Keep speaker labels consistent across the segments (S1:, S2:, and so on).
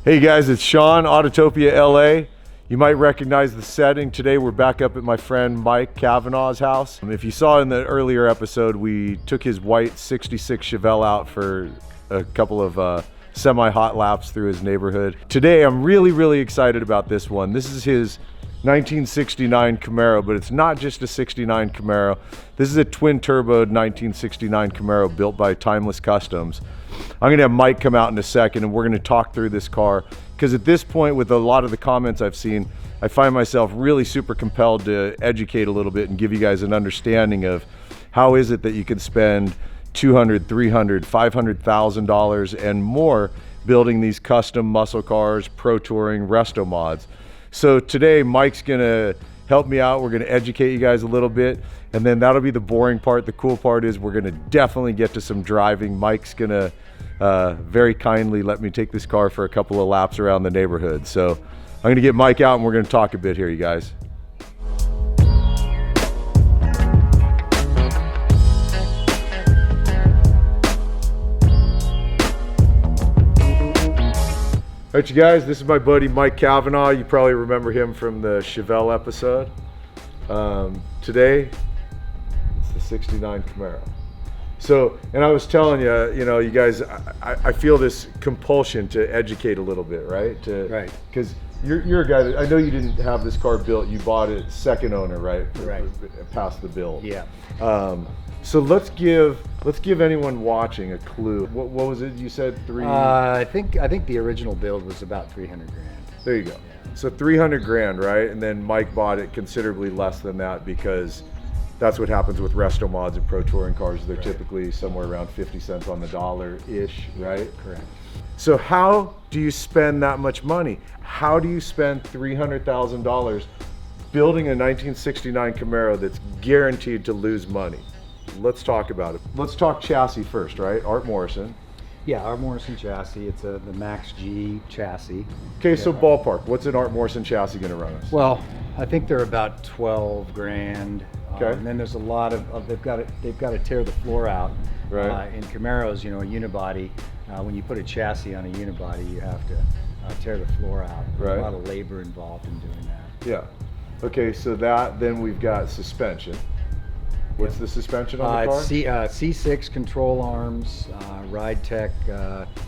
S1: Hey guys, it's Sean, Autotopia LA. You might recognize the setting. Today we're back up at my friend Mike Cavanah's house. If you saw in the earlier episode, we took his white 66 Chevelle out for a couple of semi-hot laps through his neighborhood. Today I'm really excited about this one. This is his 1969 Camaro, but it's not just a 69 Camaro. This is a twin-turboed 1969 Camaro built by Timeless Kustoms. I'm gonna have Mike come out in a second and we're gonna talk through this car, because at this point, with a lot of the comments I've seen, I find myself really super compelled to educate a little bit and give you guys an understanding of how is it that you can spend $200,000, $300,000, $500,000 and more building these custom muscle cars, pro touring, resto mods. So today Mike's gonna help me out. We're gonna educate you guys a little bit, and then that'll be the boring part. The cool part is we're gonna definitely get to some driving. Mike's gonna very kindly let me take this car for a couple of laps around the neighborhood. So I'm gonna get Mike out and we're gonna talk a bit here, you guys. All right, you guys, this is my buddy Mike Cavanah. You probably remember him from the Chevelle episode. Today, it's the 69 Camaro. So, and I was telling you, you guys, I feel this compulsion to educate a little bit, right?
S2: Right.
S1: Because you're a guy that, I know you didn't have this car built, you bought it second owner, right?
S2: Right.
S1: Past the build.
S2: Yeah.
S1: So let's give anyone watching a clue. What was it you said?
S2: I think the original build was about 300 grand.
S1: There you go.
S2: Yeah.
S1: So 300 grand, right? And then Mike bought it considerably less than that, because that's what happens with resto mods and pro touring cars. They're typically somewhere around 50 cents on the dollar-ish, right?
S2: Correct.
S1: So how do you spend that much money? How do you spend $300,000 building a 1969 Camaro that's guaranteed to lose money? Let's talk about it. Let's talk chassis first, right? Art Morrison.
S2: Yeah, Art Morrison chassis. It's the Max G chassis.
S1: Okay, so ballpark, what's an Art Morrison chassis gonna run us?
S2: Well, I think they're about 12 grand.
S1: Okay.
S2: And then there's a lot of they've got to tear the floor out.
S1: Right.
S2: In Camaros, a unibody. When you put a chassis on a unibody, you have to tear the floor out. There's
S1: Right.
S2: a lot of labor involved in doing that.
S1: Yeah. Okay, so then we've got suspension. What's the suspension on the car?
S2: It's C6 control arms, Ride Tech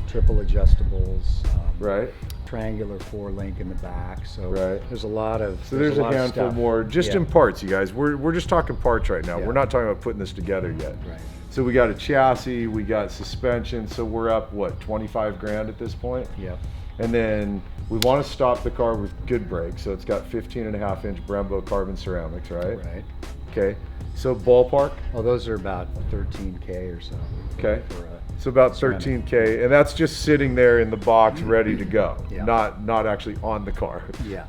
S2: triple adjustables,
S1: Right.
S2: triangular 4-link in the back. So
S1: Right.
S2: there's a lot of
S1: So there's a
S2: lot of
S1: handful
S2: stuff.
S1: more, just
S2: Yeah.
S1: in parts, you guys. We're just talking parts right now.
S2: Yeah.
S1: We're not talking about putting this together yet.
S2: Right.
S1: So we got a chassis, we got suspension, so we're up, what, 25 grand at this point?
S2: Yep.
S1: And then we want to stop the car with good brakes, so it's got 15.5-inch Brembo carbon ceramics, right?
S2: Right.
S1: Okay, so ballpark?
S2: Well, those are about 13K or so.
S1: Okay.
S2: For
S1: So about
S2: ceramic.
S1: 13K, and that's just sitting there in the box ready to go,
S2: Yeah.
S1: not actually on the car.
S2: yeah.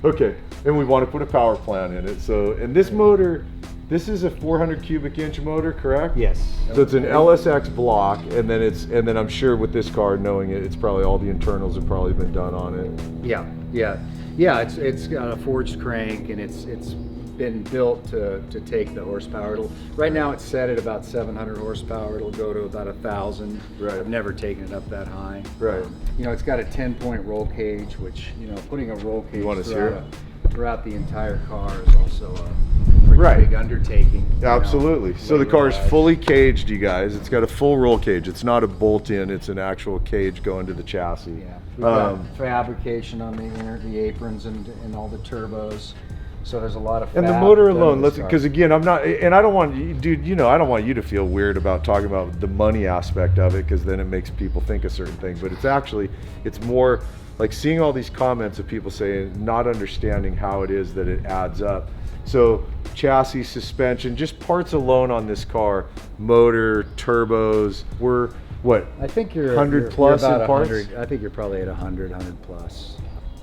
S1: Okay, and we want to put a power plant in it. So, and this motor, this is a 400 cubic inch motor, correct?
S2: Yes.
S1: So it's an LSX block, and then I'm sure with this car, knowing it, it's probably all the internals have probably been done on it.
S2: Yeah. It's got a forged crank, and it's been built to take the horsepower. Right now it's set at about 700 horsepower. It'll go to about 1,000.
S1: Right.
S2: I've never taken it up that high.
S1: Right.
S2: It's got a 10-point roll cage, which putting a roll cage throughout the entire car is also a pretty big undertaking.
S1: Absolutely. So the car is
S2: labor-wise.
S1: fully caged, you guys. It's got a full roll cage. It's not a bolt-in. It's an actual cage going to the chassis.
S2: Yeah. We've got fabrication on the aprons and all the turbos. So there's a lot of fab.
S1: And the motor
S2: done
S1: alone,
S2: in this car.
S1: because again, I don't want you, dude, I don't want you to feel weird about talking about the money aspect of it, because then it makes people think a certain thing. But it's more like seeing all these comments of people saying, not understanding how it is that it adds up. So chassis, suspension, just parts alone on this car, motor, turbos, we're what?
S2: I think you're
S1: 100 plus
S2: about
S1: in parts?
S2: 100. I think you're probably at 100 plus.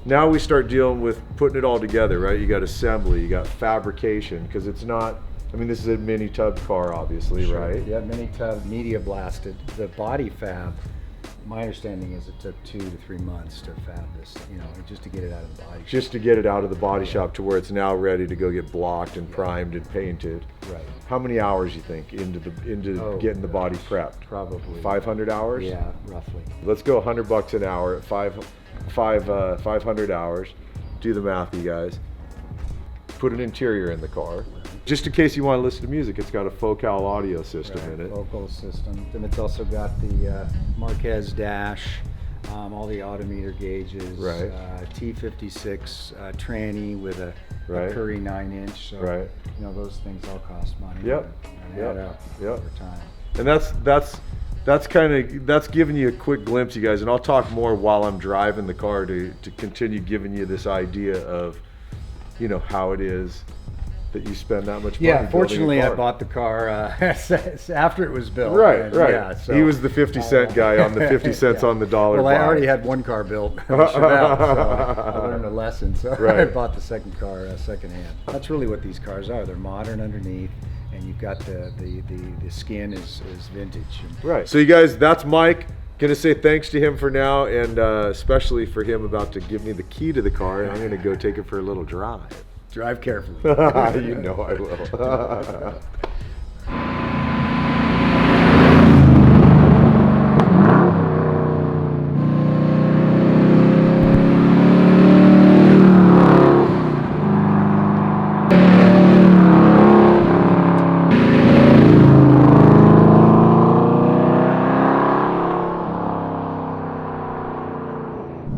S1: Now we start dealing with putting it all together, right? You got assembly, you got fabrication, because it's not, this is a mini tub car, obviously,
S2: Sure.
S1: right?
S2: Yeah, mini tub, media blasted. The body fab, my understanding is it took 2 to 3 months to fab this, just to get it out of the body shop.
S1: Just to get it out of the body shop to where it's now ready to go get blocked and primed and painted.
S2: Right.
S1: How many hours you think into getting the body prepped?
S2: Probably
S1: 500 hours?
S2: Yeah, roughly.
S1: Let's go $100 an hour at 500 hours. Do the math, you guys. Put an interior in the car. Just in case you want to listen to music, it's got a Focal audio system in it.
S2: Vocal system. And it's also got the Marquez dash, all the odometer gauges,
S1: Right.
S2: T56 tranny with a
S1: Right.
S2: Curry 9-inch. So,
S1: Right.
S2: you know, those things all cost money.
S1: Yep.
S2: And
S1: Yep.
S2: add up
S1: Yep.
S2: over time.
S1: And that's giving you a quick glimpse, you guys. And I'll talk more while I'm driving the car to continue giving you this idea of, you know, how it is that you spend that much money.
S2: Yeah,
S1: building a
S2: fortunately, I
S1: car.
S2: bought the car after it was built.
S1: Right,
S2: and,
S1: right.
S2: Yeah, so,
S1: he was the 50 cent guy on the 50 cents
S2: yeah.
S1: on the dollar.
S2: Well, I
S1: buy.
S2: already had one car built, a Chevelle, so I learned a lesson. So
S1: Right.
S2: I bought the second car secondhand. That's really what these cars are. They're modern underneath, and you've got the skin is vintage.
S1: Right. So you guys, that's Mike. Gonna say thanks to him for now, and especially for him about to give me the key to the car, and I'm gonna go take it for a little drive.
S2: Drive carefully.
S1: You know I will.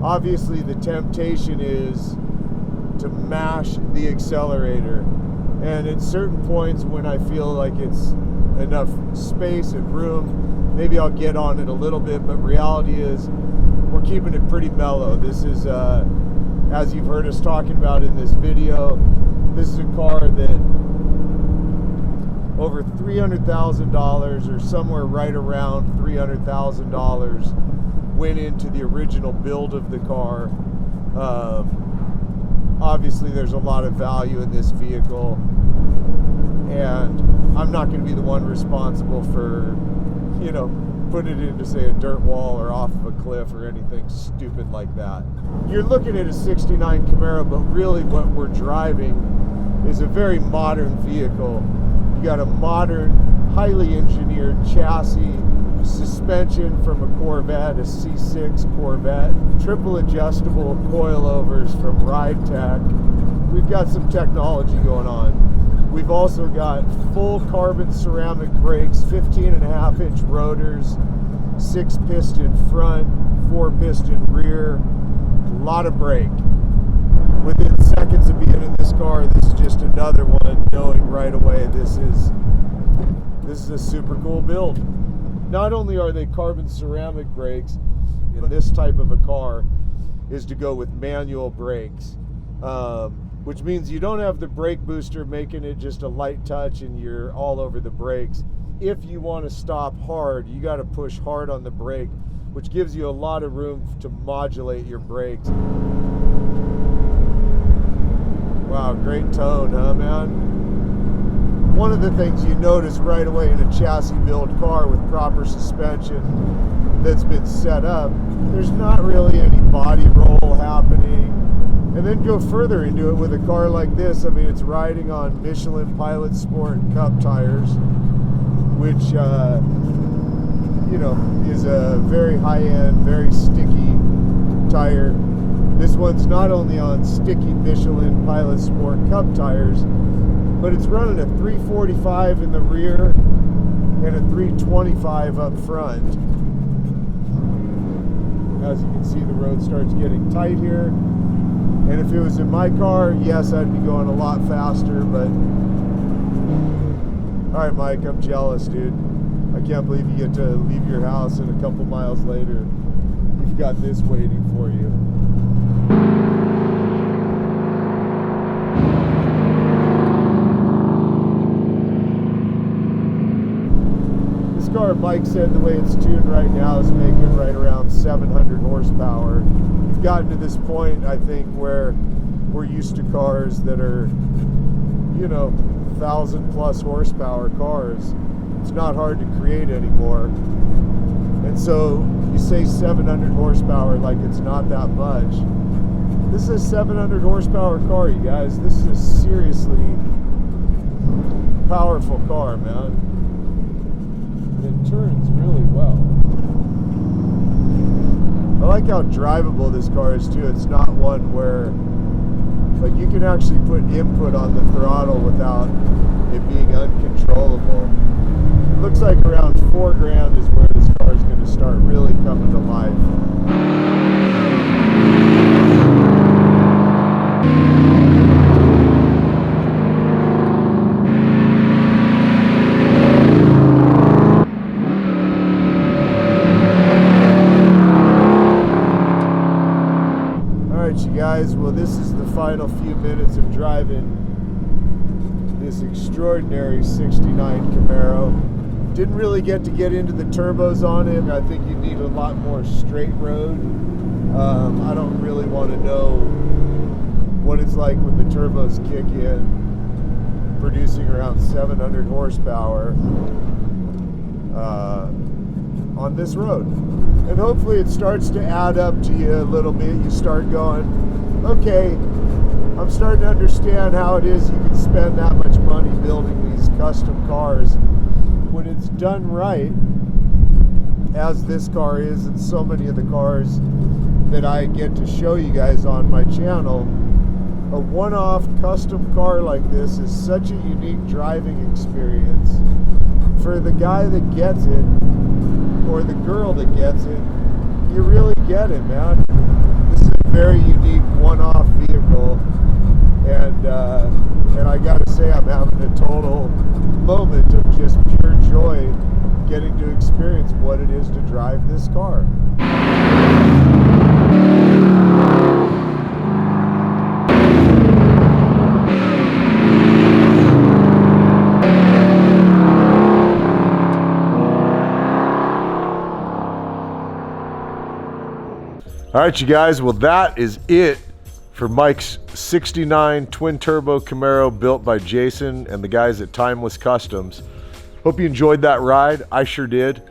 S1: Obviously, the temptation is to mash the accelerator, and at certain points when I feel like it's enough space and room, maybe I'll get on it a little bit, but reality is we're keeping it pretty mellow. This is as you've heard us talking about in this video, this is a car that over $300,000 or somewhere right around $300,000 went into the original build of the car. Obviously there's a lot of value in this vehicle, and I'm not going to be the one responsible for, you know, putting it into, say, a dirt wall or off of a cliff or anything stupid like that. You're looking at a 69 Camaro, but really what we're driving is a very modern vehicle. You got a modern, highly engineered chassis, suspension from a Corvette, a C6 Corvette, triple adjustable coilovers from Ride Tech. We've got some technology going on. We've also got full carbon ceramic brakes, 15.5-inch rotors, 6-piston front, 4-piston rear, a lot of brake. Within seconds of being in this car, this is just another one, knowing right away this is a super cool build. Not only are they carbon ceramic brakes in this type of a car, is to go with manual brakes, which means you don't have the brake booster making it just a light touch and you're all over the brakes. If you want to stop hard, you got to push hard on the brake, which gives you a lot of room to modulate your brakes. Wow, great tone, huh, man? One of the things you notice right away in a chassis build car with proper suspension that's been set up, there's not really any body roll happening. And then go further into it with a car like this. I mean, it's riding on Michelin Pilot Sport Cup tires, which, you know, is a very high-end, very sticky tire. This one's not only on sticky Michelin Pilot Sport Cup tires, but it's running a 345 in the rear and a 325 up front. As you can see, the road starts getting tight here. And if it was in my car, yes, I'd be going a lot faster, but... All right, Mike, I'm jealous, dude. I can't believe you get to leave your house and a couple miles later, you've got this waiting for you. This car, Mike said, the way it's tuned right now is making right around 700 horsepower. We've gotten to this point, I think, where we're used to cars that are, you know, 1,000+ horsepower cars. It's not hard to create anymore. And so you say 700 horsepower like it's not that much. This is a 700 horsepower car, you guys. This is a seriously powerful car, man. It turns really well. I like how drivable this car is too. It's not one where like you can actually put input on the throttle without it being uncontrollable. It looks like around 4 grand is where this car is going to start really coming to life. You guys, well, this is the final few minutes of driving this extraordinary 69 Camaro. Didn't really get into the turbos on it. I think you need a lot more straight road. I don't really want to know what it's like when the turbos kick in, producing around 700 horsepower on this road. And hopefully it starts to add up to you a little bit. You start going, okay, I'm starting to understand how it is you can spend that much money building these custom cars. When it's done right, as this car is and so many of the cars that I get to show you guys on my channel, a one-off custom car like this is such a unique driving experience. For the guy that gets it, or the girl that gets it, you really get it, man. This is a very unique one-off vehicle, and I gotta say I'm having a total moment of just pure joy getting to experience what it is to drive this car. All right, you guys, well, that is it for Mike's 69 twin turbo Camaro built by Jason and the guys at Timeless Kustoms. Hope you enjoyed that ride. I sure did.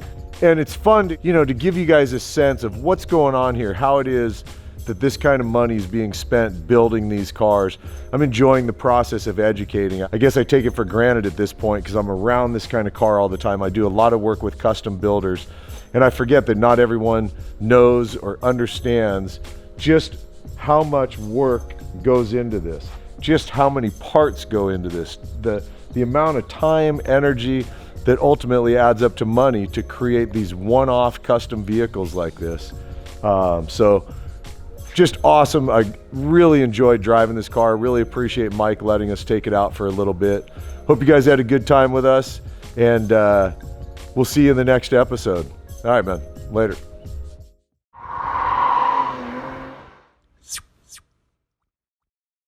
S1: And it's fun to, to give you guys a sense of what's going on here, how it is that this kind of money is being spent building these cars. I'm enjoying the process of educating. I guess I take it for granted at this point because I'm around this kind of car all the time. I do a lot of work with custom builders, and I forget that not everyone knows or understands just how much work goes into this, just how many parts go into this, the amount of time, energy that ultimately adds up to money to create these one-off custom vehicles like this. So just awesome. I really enjoyed driving this car. Really appreciate Mike letting us take it out for a little bit. Hope you guys had a good time with us, and we'll see you in the next episode. All right, man. Later.